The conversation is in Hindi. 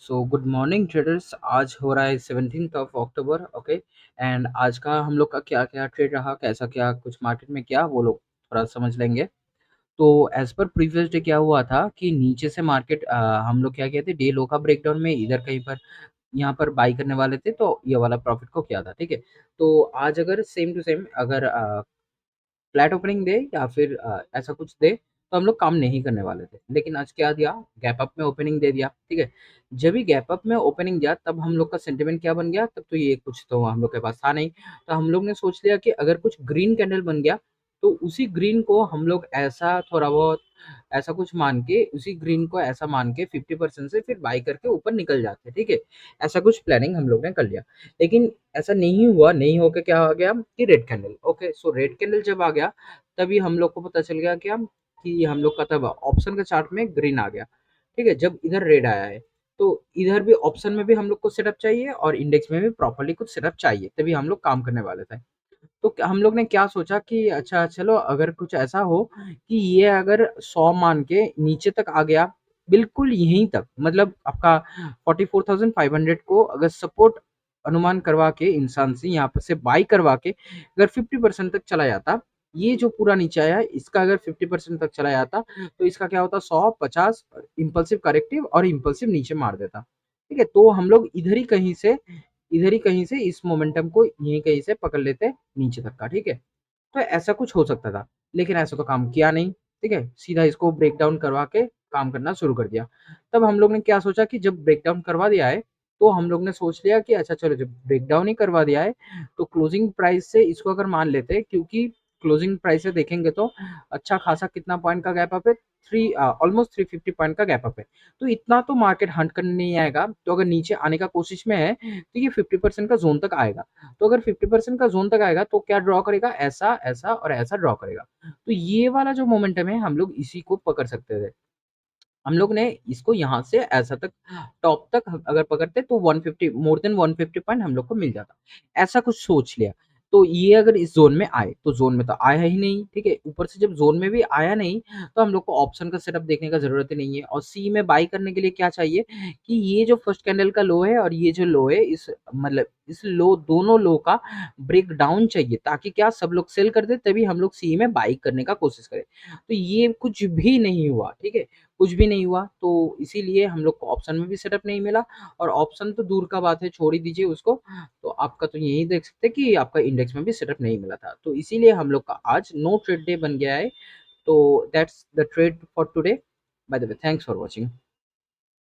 So good morning traders. आज हो रहा है 17 ऑफ अक्टूबर। ओके। एंड आज का हम लोग का क्या क्या ट्रेड रहा, कैसा क्या कुछ मार्केट में क्या, वो लोग थोड़ा समझ लेंगे। तो एज पर प्रीवियस डे क्या हुआ था कि नीचे से मार्केट हम लोग क्या कहते हैं डे लो का ब्रेकडाउन में इधर कहीं पर यहाँ पर बाई करने वाले थे, तो ये वाला प्रॉफिट को किया था। ठीक है। तो आज अगर सेम टू सेम अगर फ्लैट ओपनिंग दे या फिर ऐसा कुछ दे तो हम लोग काम नहीं करने वाले थे, लेकिन आज क्या दिया, गैप अप में ओपनिंग दे दिया। ठीक है। जब भी गैप अप में ओपनिंग दिया तब हम लोग का सेंटिमेंट क्या बन गया, तब तो ये कुछ तो हम लोग के पास था नहीं। तो हम लोग ने सोच लिया कि अगर कुछ ग्रीन कैंडल बन गया तो उसी ग्रीन को हम लोग ऐसा थोड़ा बहुत ऐसा कुछ मान के, उसी ग्रीन को ऐसा मान के 50% से फिर बाई करके ऊपर निकल जाते। ठीक है। ऐसा कुछ प्लानिंग हम लोग ने कर लिया, लेकिन ऐसा नहीं हुआ। नहीं होके क्या हो गया कि रेड कैंडल। ओके। सो रेड कैंडल जब आ गया तभी हम लोग को पता चल गया क्या कि हम लोग का तब ऑप्शन के चार्ट में ग्रीन आ गया। ठीक है। जब इधर रेड आया है तो इधर भी ऑप्शन में भी हम लोग को सेटअप चाहिए और इंडेक्स में भी प्रॉपर्ली कुछ सेटअप चाहिए, तभी हम लोग काम करने वाले थे। तो हम लोग ने क्या सोचा कि अच्छा चलो अगर कुछ ऐसा हो कि ये अगर 100 मान के नीचे तक आ गया, बिल्कुल यहीं तक, मतलब आपका 44,500 को अगर सपोर्ट अनुमान करवा के इंसान से यहाँ पर से बाई करवा के अगर 50% तक चला जाता, ये जो पूरा नीचे आया है इसका अगर 50% तक चला जाता तो इसका क्या होता, 100 50 इम्पल्सिव करेक्टिव और इम्पल्सिव नीचे मार देता। ठीक है। तो हम लोग इधर ही कहीं से इस मोमेंटम को यहीं कहीं से पकड़ लेते नीचे तक का। ठीक है। तो ऐसा कुछ हो सकता था, लेकिन ऐसा तो काम किया नहीं। ठीक है। सीधा इसको ब्रेक डाउन करवा के काम करना शुरू कर दिया। तब हम लोग ने क्या सोचा कि जब ब्रेक डाउन करवा दिया है तो हम लोग ने सोच लिया कि अच्छा चलो जब ब्रेक डाउन ही करवा दिया है तो क्लोजिंग प्राइस से इसको अगर मान लेते हैं, क्योंकि क्लोजिंग प्राइस से देखेंगे तो अच्छा खासा कितना पॉइंट का गैप अप है, थ्री ऑलमोस्ट 350 पॉइंट का गैप अप है। तो इतना तो मार्केट हंट करने नहीं आएगा, तो अगर नीचे आने का कोशिश में है तो ये 50% का जोन तक आएगा। तो अगर 50% का जोन तक आएगा तो क्या ड्रॉ करेगा, ऐसा ऐसा और ऐसा ड्रॉ करेगा। तो ये वाला जो मोमेंटम है हम लोग इसी को पकड़ सकते थे। हम लोग ने इसको यहाँ से ऐसा तक टॉप तक अगर पकड़ते तो 150 मोर देन 150 पॉइंट हम लोग को मिल जाता। ऐसा कुछ सोच लिया। तो ये अगर इस जोन में आए तो जोन में तो आया ही नहीं। ठीक है। ऊपर से जब जोन में भी आया नहीं तो हम लोग को ऑप्शन का सेटअप देखने का जरूरत ही नहीं है। और सी में बाई करने के लिए क्या चाहिए कि ये जो फर्स्ट कैंडल का लो है और ये जो लो है, इस मतलब इस लो दोनों लो का ब्रेक डाउन चाहिए, ताकि क्या सब लोग सेल कर दे, तभी हम लोग सी में बाई करने का कोशिश करें। तो ये कुछ भी नहीं हुआ। ठीक है। कुछ भी नहीं हुआ, तो इसीलिए हम लोग को ऑप्शन में भी सेटअप नहीं मिला। और ऑप्शन तो दूर का बात है, छोड़ ही दीजिए उसको। तो आपका तो यही देख सकते हैं कि आपका इंडेक्स में भी सेटअप नहीं मिला था, तो इसीलिए हम लोग का आज नो ट्रेड डे बन गया है। तो that's the trade for today. By the way, thanks for watching.